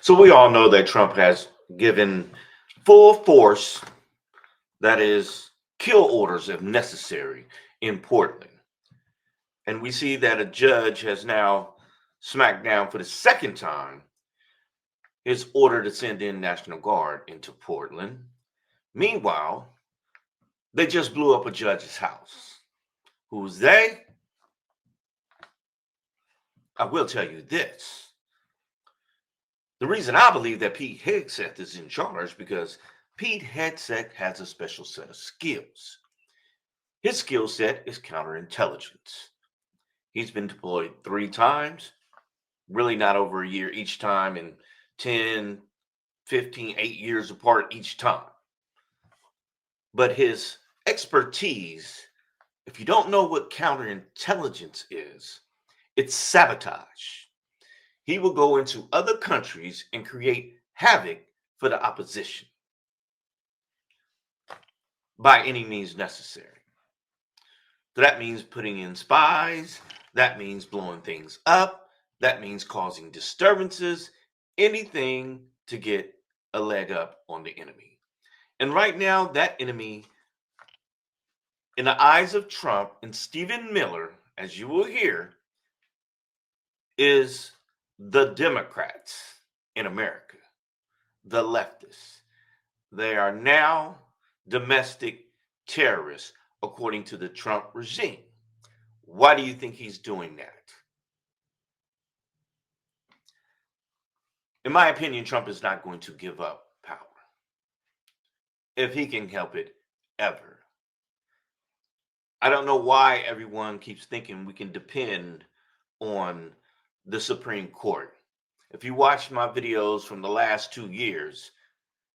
So we all know that Trump has given full force, that is, kill orders if necessary, in Portland. And we see that a judge has now smacked down for the second time his order to send in National Guard into Portland. Meanwhile, they just blew up a judge's house. Who's they? I will tell you this. The reason I believe that Pete Hegseth is in charge because Pete Hegseth has a special set of skills. His skill set is counterintelligence. He's been deployed 3 times, really not over a year each time, and 10, 15, 8 years apart each time. But his expertise, if you don't know what counterintelligence is, it's sabotage. He will go into other countries and create havoc for the opposition by any means necessary. So that means putting in spies, that means blowing things up, that means causing disturbances, anything to get a leg up on the enemy. And right now, that enemy, in the eyes of Trump and Stephen Miller, as you will hear, is the Democrats in America, the leftists. They are now domestic terrorists, according to the Trump regime. Why do you think he's doing that? In my opinion, Trump is not going to give up power if he can help it ever. I don't know why everyone keeps thinking we can depend on the Supreme Court. If you watch my videos from the last 2 years,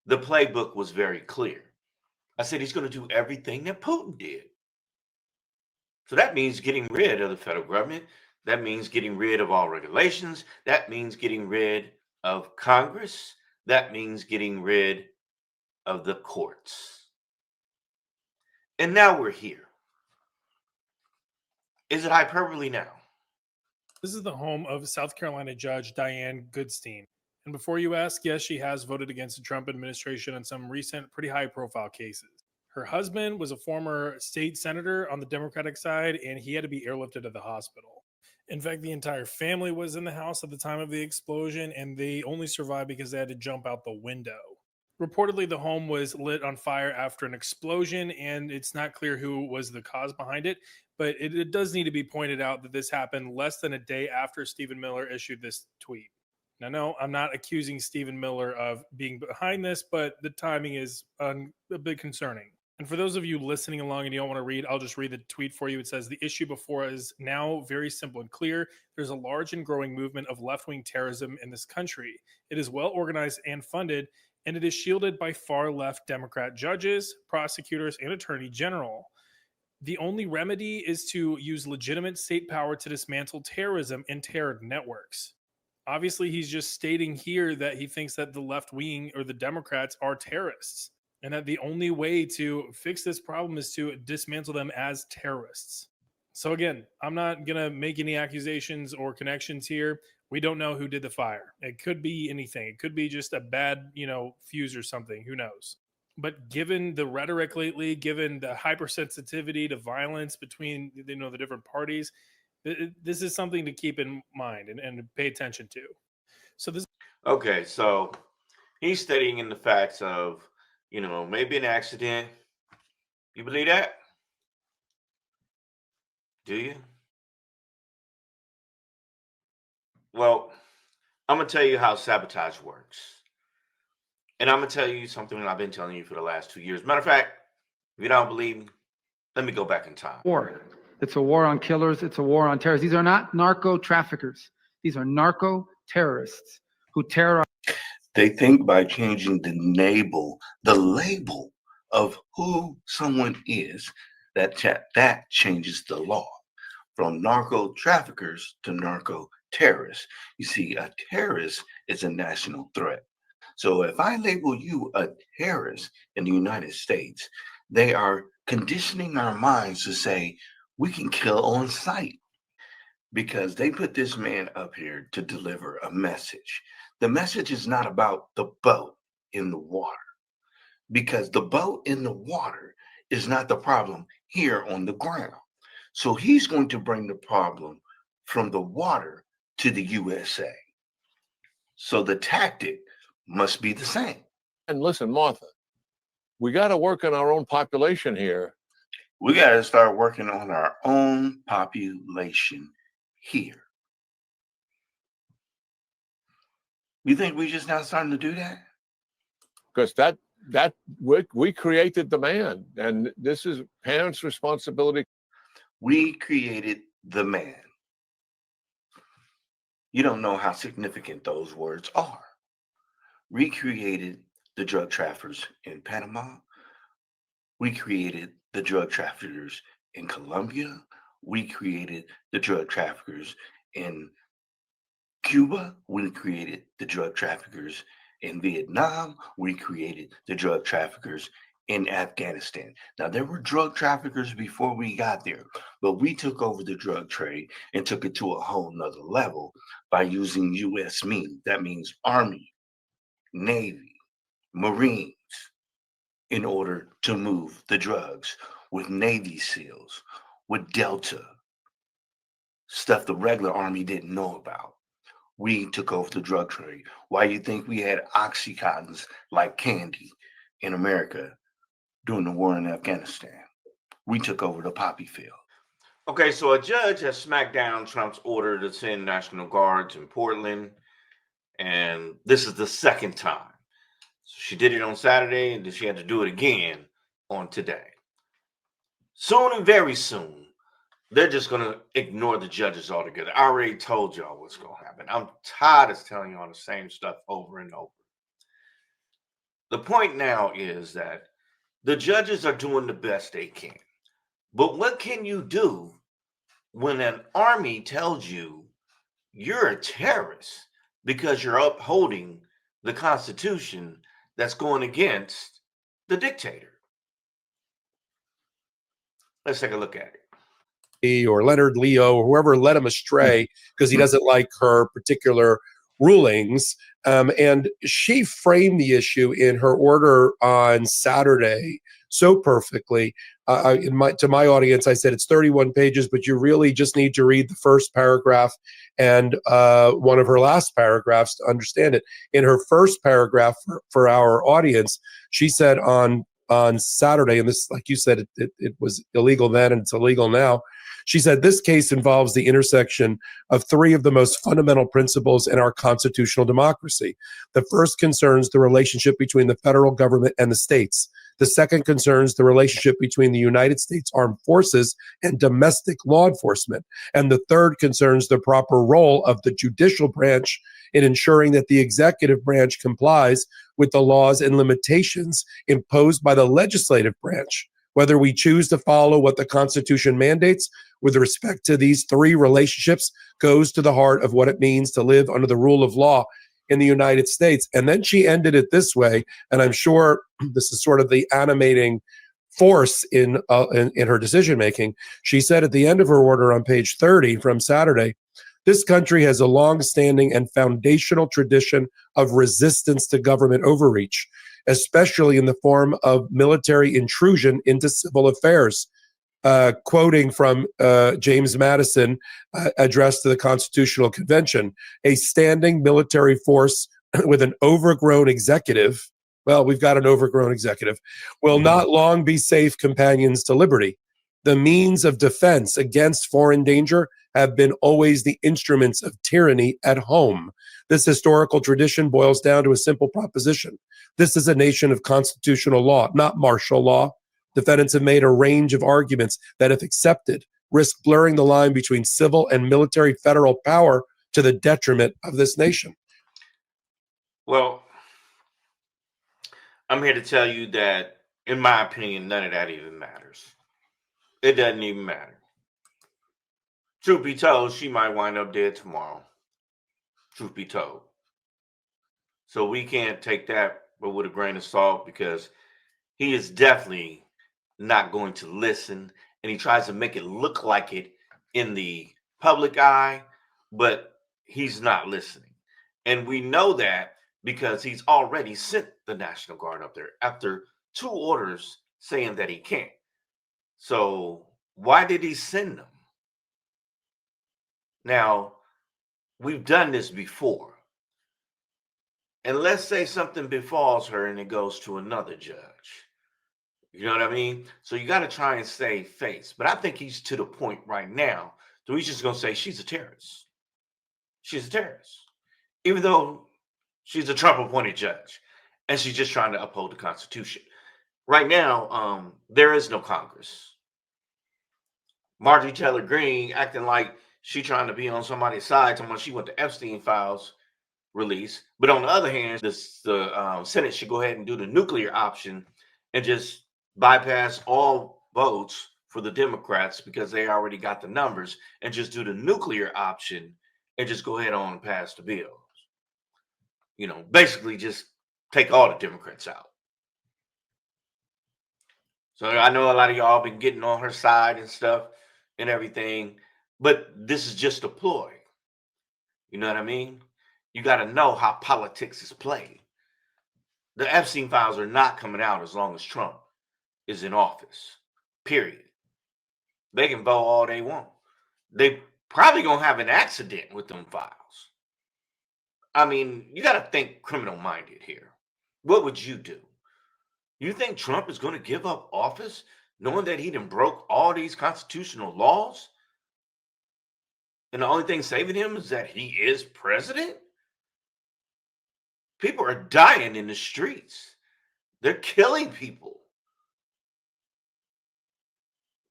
the playbook was very clear. I said he's going to do everything that Putin did. So that means getting rid of the federal government. That means getting rid of all regulations. That means getting rid of Congress. That means getting rid of the courts. And now we're here. Is it hyperbole now? This is the home of South Carolina Judge Diane Goodstein. And before you ask, yes, she has voted against the Trump administration on some recent pretty high-profile cases. Her husband was a former state senator on the Democratic side, and he had to be airlifted to the hospital. In fact, the entire family was in the house at the time of the explosion, and they only survived because they had to jump out the window. Reportedly, the home was lit on fire after an explosion, and it's not clear who was the cause behind it. But it does need to be pointed out that this happened less than a day after Stephen Miller issued this tweet. Now, no, I'm not accusing Stephen Miller of being behind this, but the timing is a bit concerning. And for those of you listening along and you don't want to read, I'll just read the tweet for you. It says, the issue before us is now very simple and clear. There's a large and growing movement of left-wing terrorism in this country. It is well organized and funded, and it is shielded by far-left Democrat judges, prosecutors, and attorney general. The only remedy is to use legitimate state power to dismantle terrorism and terror networks. Obviously, he's just stating here that he thinks that the left wing or the Democrats are terrorists, and that the only way to fix this problem is to dismantle them as terrorists. So again, I'm not going to make any accusations or connections here. We don't know who did the fire. It could be anything. It could be just a bad, fuse or something. Who knows? But given the rhetoric lately, given the hypersensitivity to violence between, the different parties, this is something to keep in mind and pay attention to. Okay, so he's stating in the facts of, maybe an accident. You believe that? Do you? Well, I'm going to tell you how sabotage works. And I'm going to tell you something that I've been telling you for the last 2 years. Matter of fact, if you don't believe me, let me go back in time. War. It's a war on killers. It's a war on terrorists. These are not narco traffickers. These are narco terrorists who terrorize. They think by changing the label of who someone is, that changes the law from narco traffickers to narco terrorists. You see, a terrorist is a national threat. So if I label you a terrorist in the United States, they are conditioning our minds to say we can kill on sight because they put this man up here to deliver a message. The message is not about the boat in the water, because the boat in the water is not the problem here on the ground. So he's going to bring the problem from the water to the USA. So the tactic must be the same. And listen, Martha, we got to work on our own population here. We got to start working on our own population here. You think we just now starting to do that? Because we create the demand, and this is parents' responsibility. We created the man. You don't know how significant those words are. We created the drug traffickers in Panama. We created the drug traffickers in Colombia. We created the drug traffickers in Cuba. We created the drug traffickers in Vietnam. We created the drug traffickers in Afghanistan. Now, there were drug traffickers before we got there, but we took over the drug trade and took it to a whole nother level by using U.S. means. That means Army, Navy, Marines, in order to move the drugs, with Navy SEALs, with Delta, stuff the regular Army didn't know about. We took over the drug trade. Why do you think we had Oxycontins like candy in America during the war in Afghanistan? We took over the poppy field. Okay, so a judge has smacked down Trump's order to send National Guards in Portland, and this is the second time. So she did it on Saturday, and then she had to do it again on today. Soon and very soon, they're just going to ignore the judges altogether. I already told y'all what's going to happen. I'm tired of telling y'all the same stuff over and over. The point now is that the judges are doing the best they can. But what can you do when an army tells you you're a terrorist because you're upholding the Constitution that's going against the dictator? Let's take a look at it. Or Leonard Leo or whoever led him astray because he doesn't like her particular rulings. And she framed the issue in her order on Saturday so perfectly. To my audience, I said it's 31 pages, but you really just need to read the first paragraph and one of her last paragraphs to understand it. In her first paragraph for our audience, she said on Saturday, and this, like you said, it was illegal then and it's illegal now. She said, this case involves the intersection of three of the most fundamental principles in our constitutional democracy. The first concerns the relationship between the federal government and the states. The second concerns the relationship between the United States Armed Forces and domestic law enforcement. And the third concerns the proper role of the judicial branch in ensuring that the executive branch complies with the laws and limitations imposed by the legislative branch. Whether we choose to follow what the Constitution mandates with respect to these three relationships goes to the heart of what it means to live under the rule of law in the United States. And then she ended it this way, and I'm sure this is sort of the animating force in her decision-making. She said at the end of her order on page 30 from Saturday, this country has a long-standing and foundational tradition of resistance to government overreach, especially in the form of military intrusion into civil affairs. Quoting from James Madison address to the Constitutional Convention, a standing military force with an overgrown executive, well, we've got an overgrown executive, will not long be safe companions to liberty. The means of defense against foreign danger have been always the instruments of tyranny at home. This historical tradition boils down to a simple proposition. This is a nation of constitutional law, not martial law. Defendants have made a range of arguments that, if accepted, risk blurring the line between civil and military federal power to the detriment of this nation. Well, I'm here to tell you that, in my opinion, none of that even matters. It doesn't even matter. Truth be told, she might wind up dead tomorrow. Truth be told. So we can't take that with a grain of salt, because he is definitely not going to listen, and he tries to make it look like it in the public eye, but he's not listening. And we know that because he's already sent the National Guard up there after 2 orders saying that he can't. So why did he send them? Now, we've done this before. And let's say something befalls her and it goes to another judge. You know what I mean? So you got to try and save face. But I think he's to the point right now that he's just going to say she's a terrorist. She's a terrorist. Even though she's a Trump appointed judge and she's just trying to uphold the Constitution. Right now, there is no Congress. Marjorie Taylor Greene acting like she trying to be on somebody's side, talking about she want the Epstein files released. But on the other hand, the Senate should go ahead and do the nuclear option and just bypass all votes for the Democrats because they already got the numbers and just do the nuclear option and just go ahead on and pass the bill. You know, basically just take all the Democrats out. So I know a lot of y'all been getting on her side and stuff and everything, but this is just a ploy. You know what I mean? You got to know how politics is played. The Epstein files are not coming out as long as Trump is in office, period. They can vote all they want. They probably going to have an accident with them files. I mean, you got to think criminal-minded here. What would you do? You think Trump is going to give up office knowing that he done broke all these constitutional laws? And the only thing saving him is that he is president? People are dying in the streets. They're killing people.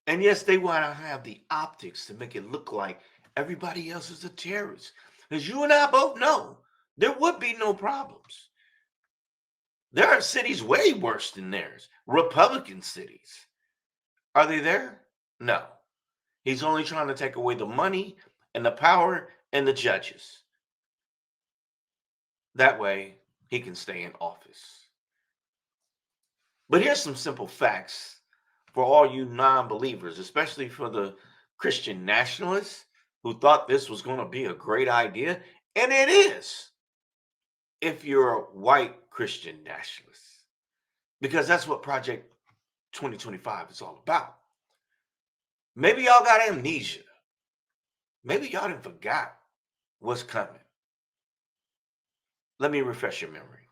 And yes, they want to have the optics to make it look like everybody else is a terrorist. As you and I both know, there would be no problems. There are cities way worse than theirs. Republican cities. Are they there? No. He's only trying to take away the money and the power and the judges. That way, he can stay in office. But here's some simple facts for all you non-believers, especially for the Christian nationalists who thought this was going to be a great idea. And it is, if you're a white Christian nationalist, because that's what Project 2025 is all about. Maybe y'all got amnesia. Maybe y'all done forgot what's coming. Let me refresh your memory.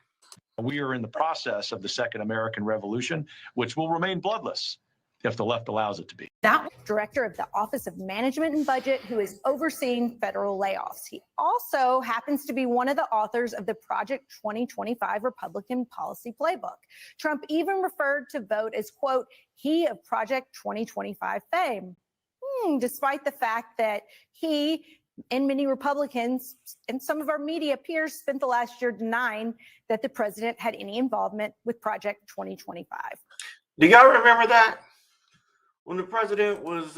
We are in the process of the Second American Revolution, which will remain bloodless if the left allows it to be. That director of the Office of Management and Budget, who is overseeing federal layoffs. He also happens to be one of the authors of the Project 2025 Republican Policy Playbook. Trump even referred to Vogt as, quote, he of Project 2025 fame, despite the fact that he and many Republicans and some of our media peers spent the last year denying that the president had any involvement with Project 2025. Do y'all remember that? When the president was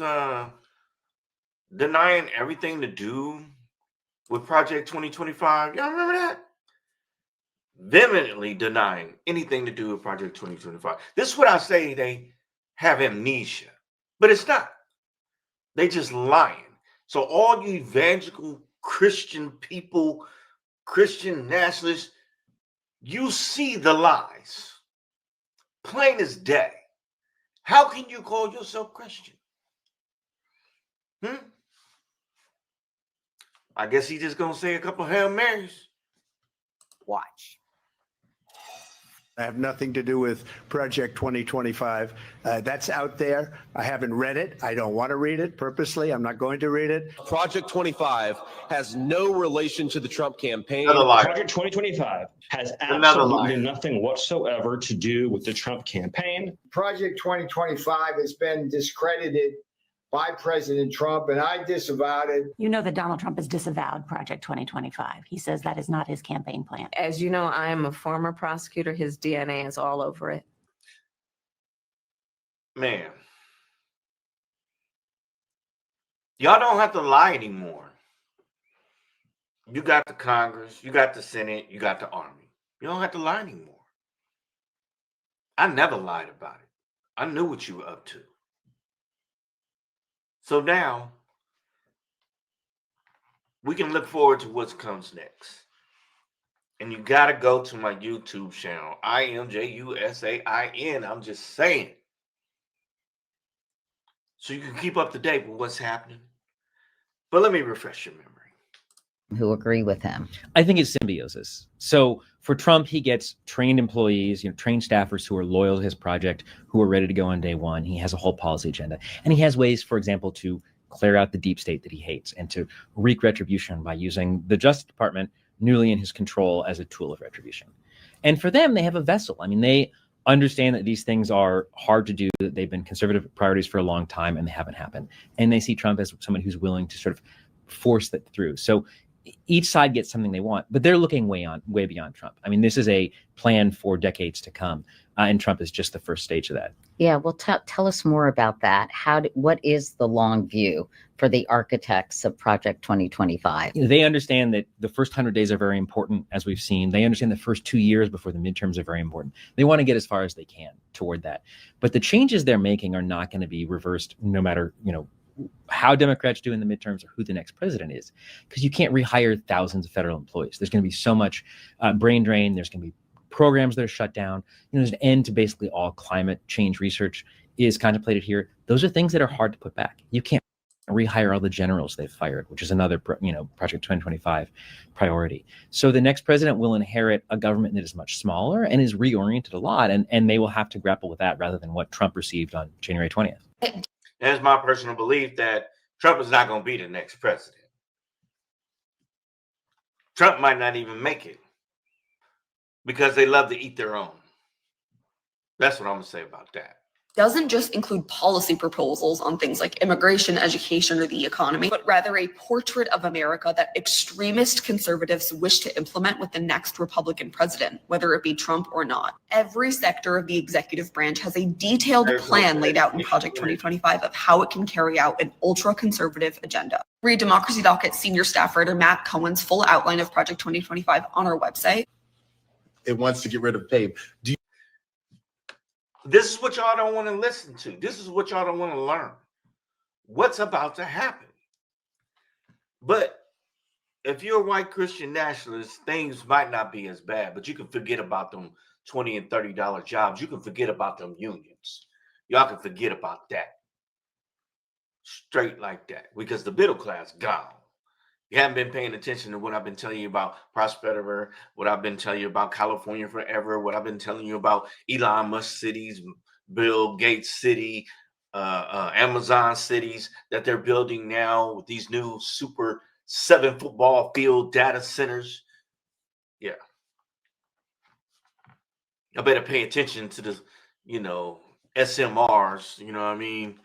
denying everything to do with Project 2025, y'all remember that? Vehemently denying anything to do with Project 2025. This is what I say they have amnesia, but it's not. They just lying. So all you evangelical Christian people, Christian nationalists, you see the lies. Plain as day. How can you call yourself Christian? I guess he just gonna say a couple of Hail Marys. Watch. I have nothing to do with Project 2025. That's out there. I haven't read it. I don't want to read it purposely. I'm not going to read it. Project 25 has no relation to the Trump campaign. Project 2025 has absolutely nothing whatsoever to do with the Trump campaign. Project 2025 has been discredited by President Trump, and I disavowed it. You know that Donald Trump has disavowed Project 2025. He says that is not his campaign plan. As you know, I am a former prosecutor. His DNA is all over it. Man, y'all don't have to lie anymore. You got the Congress, you got the Senate, you got the Army. You don't have to lie anymore. I never lied about it. I knew what you were up to. So now we can look forward to what comes next. And you got to go to my YouTube channel, IMJUSAIN. I'm just saying. So you can keep up to date with what's happening. But let me refresh your memory. Who agree with him? I think it's symbiosis. So for Trump, he gets trained employees, trained staffers who are loyal to his project, who are ready to go on day one. He has a whole policy agenda. And he has ways, for example, to clear out the deep state that he hates and to wreak retribution by using the Justice Department newly in his control as a tool of retribution. And for them, they have a vessel. I mean, they understand that these things are hard to do, that they've been conservative priorities for a long time and they haven't happened. And they see Trump as someone who's willing to sort of force that through. So each side gets something they want, but they're looking way beyond Trump. I mean, this is a plan for decades to come, and Trump is just the first stage of that. Yeah, well, tell us more about that. What is the long view for the architects of Project 2025? They understand that the first 100 days are very important, as we've seen. They understand the first 2 years before the midterms are very important. They want to get as far as they can toward that. But the changes they're making are not going to be reversed no matter, how Democrats do in the midterms or who the next president is, because you can't rehire thousands of federal employees. There's going to be so much brain drain. There's going to be programs that are shut down. There's an end to basically all climate change research is contemplated here. Those are things that are hard to put back. You can't rehire all the generals they've fired, which is another, Project 2025 priority. So the next president will inherit a government that is much smaller and is reoriented a lot, and they will have to grapple with that rather than what Trump received on January 20th. And it's my personal belief that Trump is not going to be the next president. Trump might not even make it because they love to eat their own. That's what I'm going to say about that. Doesn't just include policy proposals on things like immigration, education, or the economy, but rather a portrait of America that extremist conservatives wish to implement with the next Republican president, whether it be Trump or not. Every sector of the executive branch has a detailed plan laid out in Project 2025 of how it can carry out an ultra-conservative agenda. Read Democracy Docket senior staff writer Matt Cohen's full outline of Project 2025 on our website. It wants to get rid of PAVE. This is what y'all don't want to listen to. This is what y'all don't want to learn. What's about to happen? But if you're a white Christian nationalist, things might not be as bad, but you can forget about them $20 and $30 jobs. You can forget about them unions. Y'all can forget about that. Straight like that. Because the middle class gone. You haven't been paying attention to what I've been telling you about Prosperity, what I've been telling you about California Forever, what I've been telling you about Elon Musk cities, Bill Gates city, Amazon cities that they're building now with these new super 7 football field data centers. Yeah. I better pay attention to the, SMRs, you know what I mean?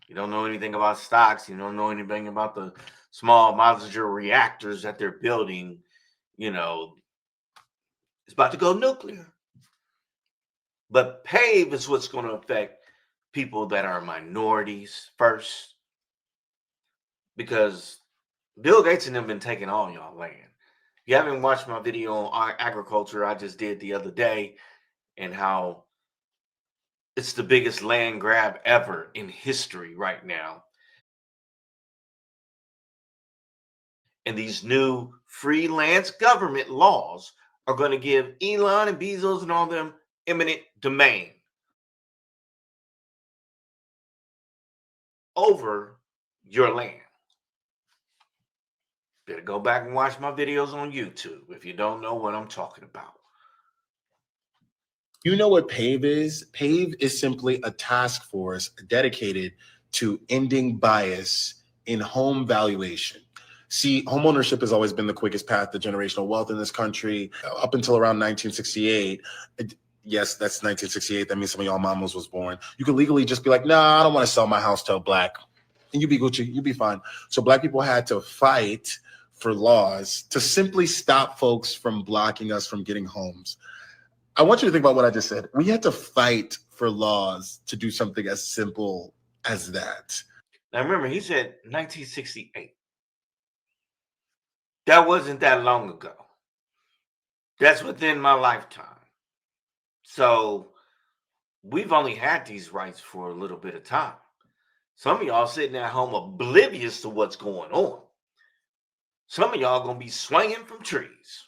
You don't know anything about stocks. You don't know anything about the small modular reactors that they're building. It's about to go nuclear. But PAVE is what's going to affect people that are minorities first. Because Bill Gates and them been taking all y'all land. If you haven't watched my video on agriculture I just did the other day and how it's the biggest land grab ever in history right now. And these new freelance government laws are going to give Elon and Bezos and all them eminent domain over your land. Better go back and watch my videos on YouTube if you don't know what I'm talking about. You know what PAVE is? PAVE is simply a task force dedicated to ending bias in home valuation. See, homeownership has always been the quickest path to generational wealth in this country up until around 1968. Yes, that's 1968. That means some of y'all mamas was born. You could legally just be like, nah, I don't want to sell my house to a black. And you be Gucci, you be fine. So black people had to fight for laws to simply stop folks from blocking us from getting homes. I want you to think about what I just said. We had to fight for laws to do something as simple as that. Now remember, he said 1968. That wasn't that long ago. That's within my lifetime. So we've only had these rights for a little bit of time. Some of y'all sitting at home oblivious to what's going on. Some of y'all gonna be swinging from trees.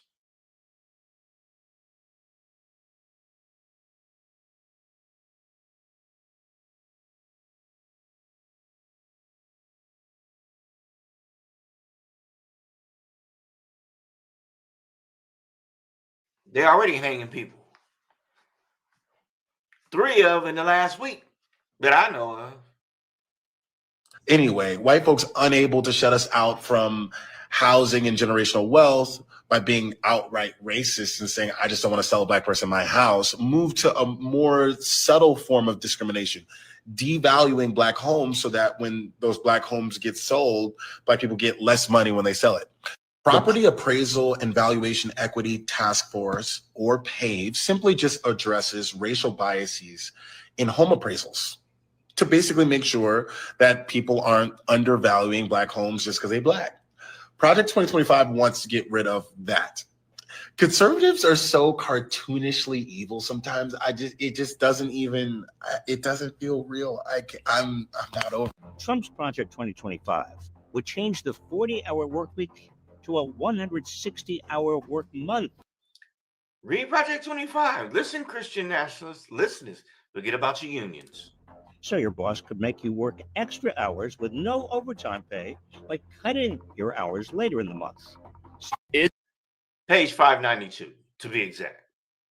They're already hanging people. 3 of in the last week that I know of. Anyway, white folks unable to shut us out from housing and generational wealth by being outright racist and saying, I just don't want to sell a black person in my house, move to a more subtle form of discrimination, devaluing black homes so that when those black homes get sold, black people get less money when they sell it. Property Appraisal and Valuation Equity Task Force, or PAVE, simply just addresses racial biases in home appraisals to basically make sure that people aren't undervaluing black homes just because they're black. Project 2025 wants to get rid of that. Conservatives are so cartoonishly evil sometimes. It just doesn't even, it doesn't feel real. I'm not over. Trump's Project 2025 would change the 40-hour work week to a 160-hour work month. Read Project 25. Listen, Christian nationalists, listeners, forget about your unions. So your boss could make you work extra hours with no overtime pay by cutting your hours later in the month. Page 592, to be exact.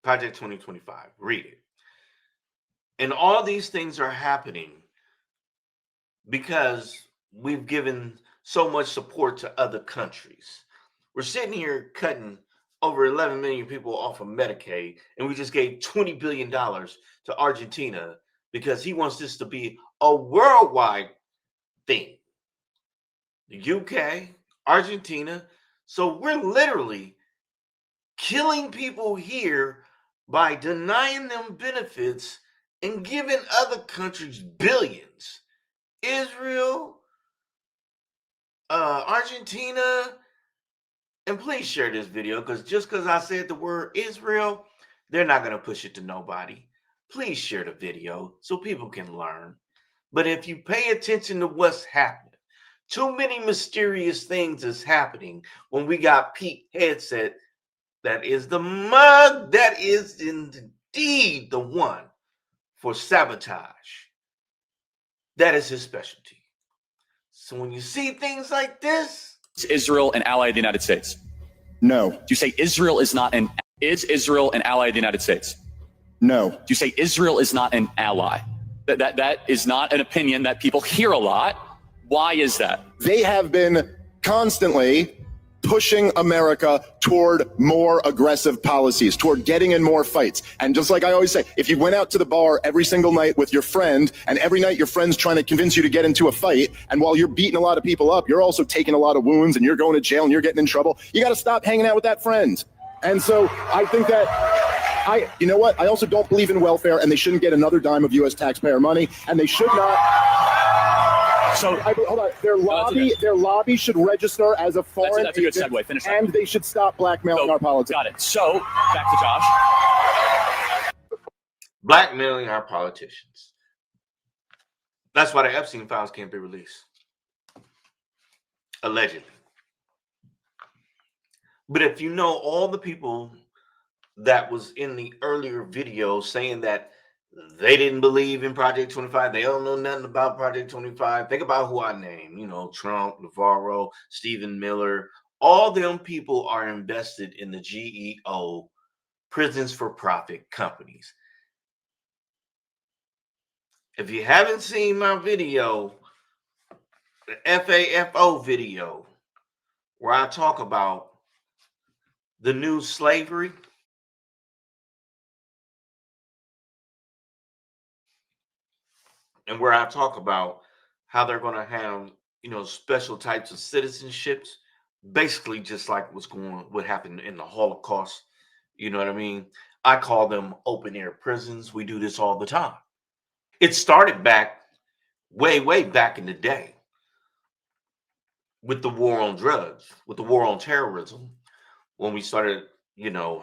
Project 2025. Read it. And all these things are happening because we've given so much support to other countries. We're sitting here cutting over 11 million people off of Medicaid, and we just gave $20 billion to Argentina because he wants this to be a worldwide thing. The UK, Argentina. So we're literally killing people here by denying them benefits and giving other countries billions. Israel, Argentina, and please share this video because just because I said the word Israel, they're not going to push it to nobody. Please share the video so people can learn. But if you pay attention to what's happening, too many mysterious things is happening when we got Pete Hegseth, that is the mug, that is indeed the one for sabotage. That is his specialty. So when you see things like this, Is Israel an ally of the United States? No. Do you say Israel is Israel an ally of the United States? No. Do you say Israel is not an ally? That is not an opinion that people hear a lot. Why is that? They have been constantly pushing America toward more aggressive policies, toward getting in more fights. And just like I always say, if you went out to the bar every single night with your friend, and every night your friend's trying to convince you to get into a fight, and while you're beating a lot of people up, you're also taking a lot of wounds, and you're going to jail, and you're getting in trouble, you got to stop hanging out with that friend. And so I think that you know what? I also don't believe in welfare, and they shouldn't get another dime of U.S. taxpayer money, and they should not. So hold on. Their lobby should register as a foreign that's a good segue. Finish that. and they should stop blackmailing our politics. Got it. So back to Josh. blackmailing our politicians. That's why the Epstein files can't be released. Allegedly. But if you know all the people that was in the earlier video saying that they didn't believe in Project 25, they don't know nothing about Project 25. Think about who I named, Trump, Navarro, Stephen Miller. All them people are invested in the GEO, prisons for profit companies. If you haven't seen my video, the FAFO video, where I talk about the new slavery, and where I talk about how they're going to have, special types of citizenships, basically just like what happened in the Holocaust. You know what I mean? I call them open air prisons. We do this all the time. It started back way back in the day with the war on drugs, with the war on terrorism, when we started,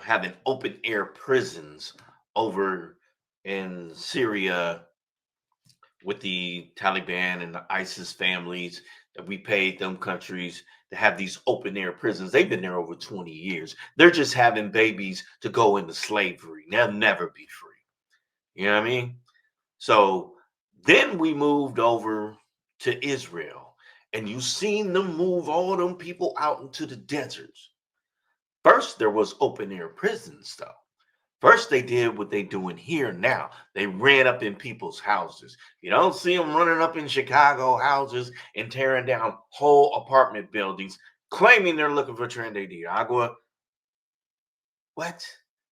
having open air prisons over in Syria with the Taliban and the ISIS families, that we paid them countries to have these open air prisons. They've been there over 20 years. They're just having babies to go into slavery. They'll never be free. You know what I mean? So then we moved over to Israel, and you've seen them move all them people out into the deserts. First, there was open air prisons, though. First, they did what they doing here now. They ran up in people's houses. You don't see them running up in Chicago houses and tearing down whole apartment buildings, claiming they're looking for Trinidad de Agua. What?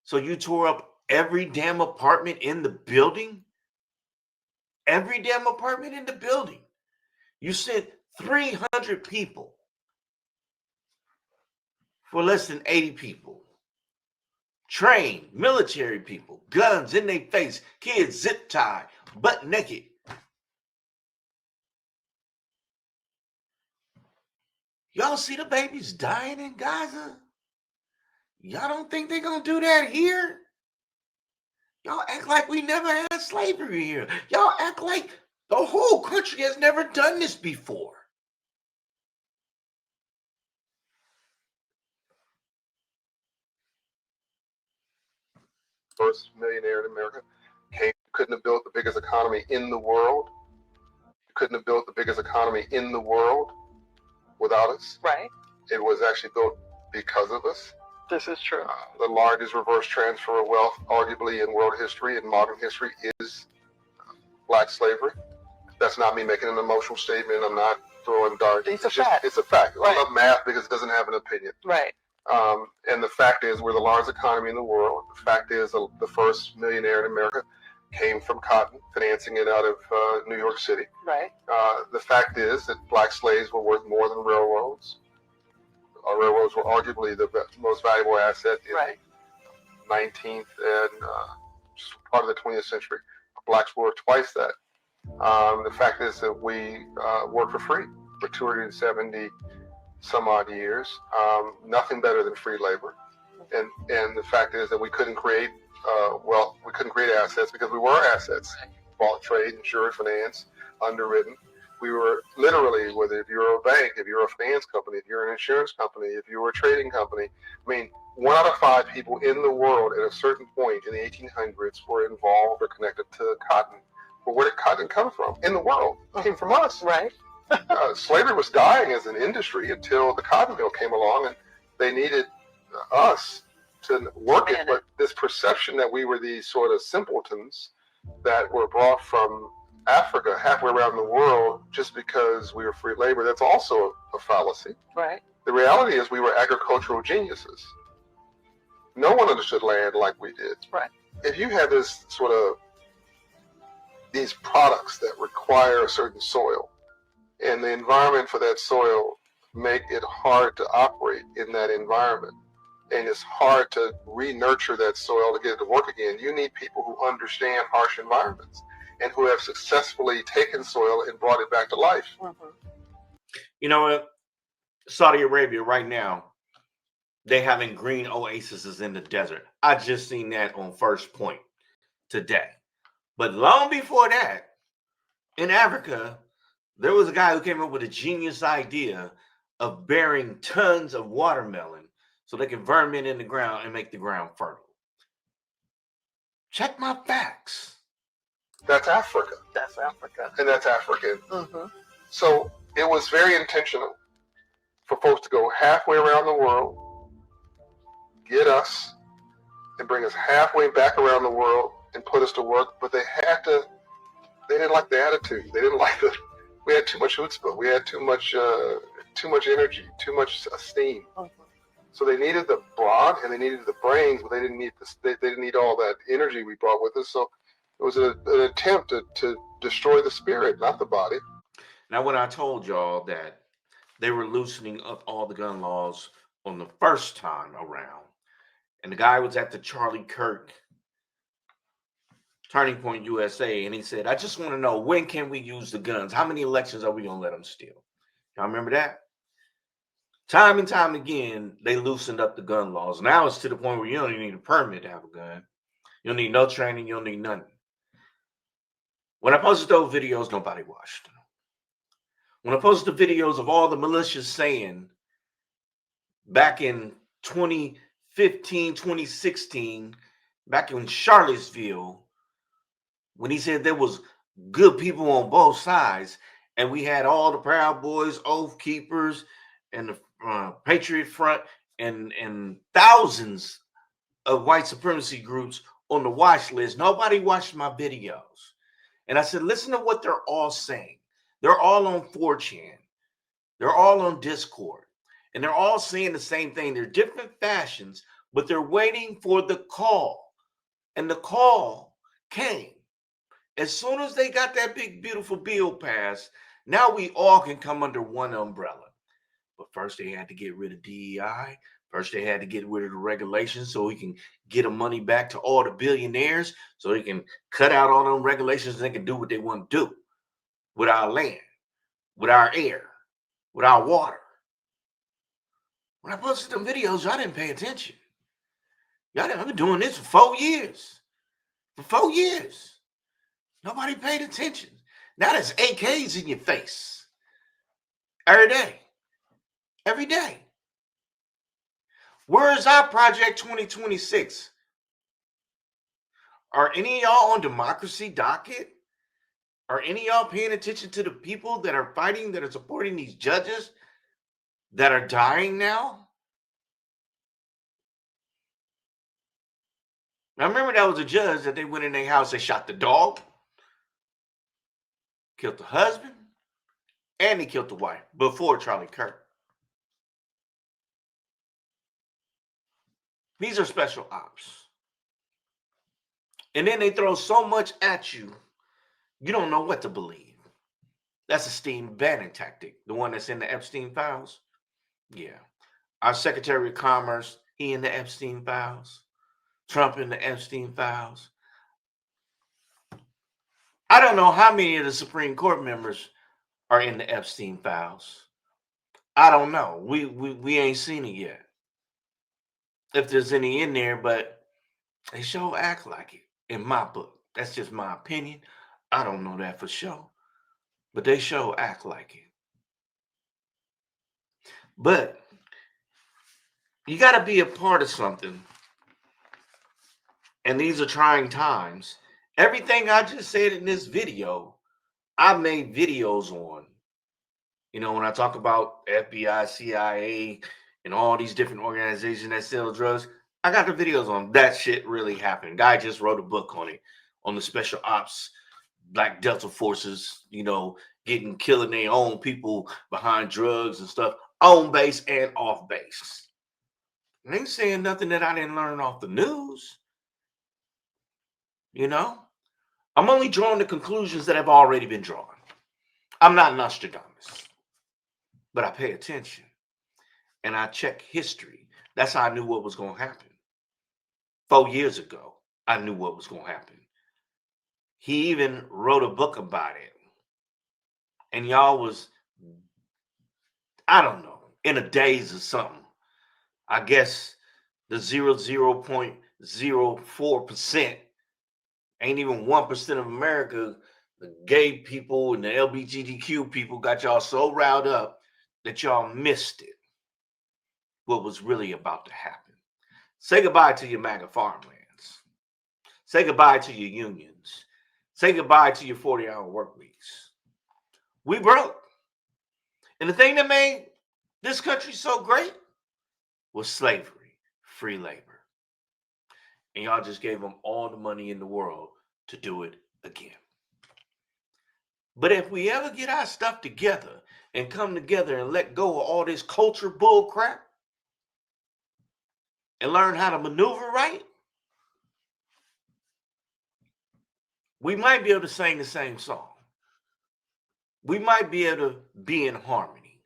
So you tore up every damn apartment in the building? Every damn apartment in the building. You sent 300 people for less than 80 people. Trained military people, guns in their face, kids zip tied, butt naked. Y'all see the babies dying in Gaza? Y'all don't think they're gonna do that here? Y'all act like we never had slavery here. Y'all act like the whole country has never done this before. First millionaire in America couldn't have built the biggest economy in the world. Couldn't have built the biggest economy in the world without us. Right. It was actually built because of us. This is true. The largest reverse transfer of wealth, arguably in world history, in modern history, is black slavery. That's not me making an emotional statement. I'm not throwing darts. It's a fact. It's a fact. Right. I love math because it doesn't have an opinion. Right. And the fact is, we're the largest economy in the world. The fact is, the first millionaire in America came from cotton, financing it out of New York City. Right. The fact is that black slaves were worth more than railroads. Our railroads were arguably the most valuable asset in the 19th and part of the 20th century. Blacks were worth twice that. The fact is that we worked for free for 270 some odd years. Nothing better than free labor. And the fact is that we couldn't create wealth, we couldn't create assets because we were assets. Bought, trade, insured, finance, underwritten. We were literally, whether if you're a bank, if you're a finance company, if you're an insurance company, if you were a trading company, I mean, 1 out of 5 people in the world at a certain point in the 1800s were involved or connected to cotton. But where did cotton come from? In the world. It came from us. Right. Slavery was dying as an industry until the cotton mill came along, and they needed us to work it. But this perception that we were these sort of simpletons that were brought from Africa halfway around the world just because we were free labor, that's also a fallacy. Right. The reality is we were agricultural geniuses. No one understood land like we did. Right. If you have this sort of these products that require a certain soil, and the environment for that soil make it hard to operate in that environment, and it's hard to re-nurture that soil to get it to work again, you need people who understand harsh environments and who have successfully taken soil and brought it back to life. Mm-hmm. You know what? Saudi Arabia right now, they having green oases in the desert. I just seen that on First Point today. But long before that, in Africa, there was a guy who came up with a genius idea of burying tons of watermelon so they can vermin in the ground and make the ground fertile. Check my facts. That's Africa. That's Africa. And that's African. Mm-hmm. So it was very intentional for folks to go halfway around the world, get us, and bring us halfway back around the world and put us to work. But they didn't like the attitude. They didn't like we had too much chutzpah. We had too much energy, too much esteem. Mm-hmm. So they needed the brawn and they needed the brains, but they didn't need all that energy we brought with us. So it was an attempt to destroy the spirit, not the body. Now, when I told y'all that they were loosening up all the gun laws on the first time around, and the guy was at the Charlie Kirk Turning Point USA, and he said, I just want to know, when can we use the guns? How many elections are we going to let them steal? Y'all remember that? Time and time again, they loosened up the gun laws. Now it's to the point where you don't even need a permit to have a gun. You don't need no training. You don't need nothing. When I posted those videos, nobody watched them. When I posted the videos of all the militias saying back in 2015, 2016, back in Charlottesville, when he said there was good people on both sides, and we had all the Proud Boys, Oath Keepers, and the Patriot Front, and thousands of white supremacy groups on the watch list. Nobody watched my videos. And I said, listen to what they're all saying. They're all on 4chan. They're all on Discord. And they're all saying the same thing. They're different fashions, but they're waiting for the call. And the call came. As soon as they got that big, beautiful bill passed, now we all can come under one umbrella. But first they had to get rid of DEI. First they had to get rid of the regulations so we can get the money back to all the billionaires, so they can cut out all them regulations and they can do what they want to do with our land, with our air, with our water. When I posted them videos, y'all didn't pay attention. I've been doing this for 4 years. For 4 years. Nobody paid attention. Now there's AKs in your face. Every day. Every day. Where is our Project 2026? Are any of y'all on democracy docket? Are any of y'all paying attention to the people that are fighting, that are supporting these judges that are dying now? Now remember, that was a judge that they went in their house, they shot the dog, killed the husband, and he killed the wife before Charlie Kirk. These are special ops. And then they throw so much at you, you don't know what to believe. That's a Steve Bannon tactic, the one that's in the Epstein files. Yeah. Our Secretary of Commerce, he in the Epstein files. Trump in the Epstein files. I don't know how many of the Supreme Court members are in the Epstein files. I don't know. We ain't seen it yet. If there's any in there, but they sure act like it in my book. That's just my opinion. I don't know that for sure. But they sure act like it. But you got to be a part of something. And these are trying times. Everything I just said in this video, I made videos on. You know, when I talk about FBI, CIA, and all these different organizations that sell drugs, I got the videos on that shit really happened. Guy just wrote a book on it, on the special ops, Black Delta forces, you know, killing their own people behind drugs and stuff, on base and off base. And they ain't saying nothing that I didn't learn off the news. You know, I'm only drawing the conclusions that have already been drawn. I'm not Nostradamus, but I pay attention and I check history. That's how I knew what was going to happen. 4 years ago, I knew what was going to happen. He even wrote a book about it. And y'all was, I don't know, in a daze or something. I guess the 0.04% ain't even 1% of America, the gay people and the LGBTQ people got y'all so riled up that y'all missed it. What was really about to happen. Say goodbye to your MAGA farmlands. Say goodbye to your unions. Say goodbye to your 40-hour work weeks. We broke. And the thing that made this country so great was slavery, free labor. And y'all just gave them all the money in the world to do it again. But if we ever get our stuff together and come together and let go of all this culture bull crap and learn how to maneuver right, we might be able to sing the same song. We might be able to be in harmony.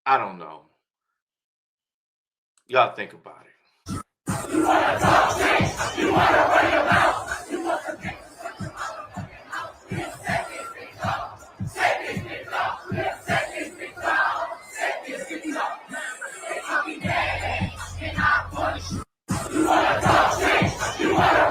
I don't know. Y'all think about it. You want to talk shit? You want to run your mouth? You want to take you want to talk shit? You want to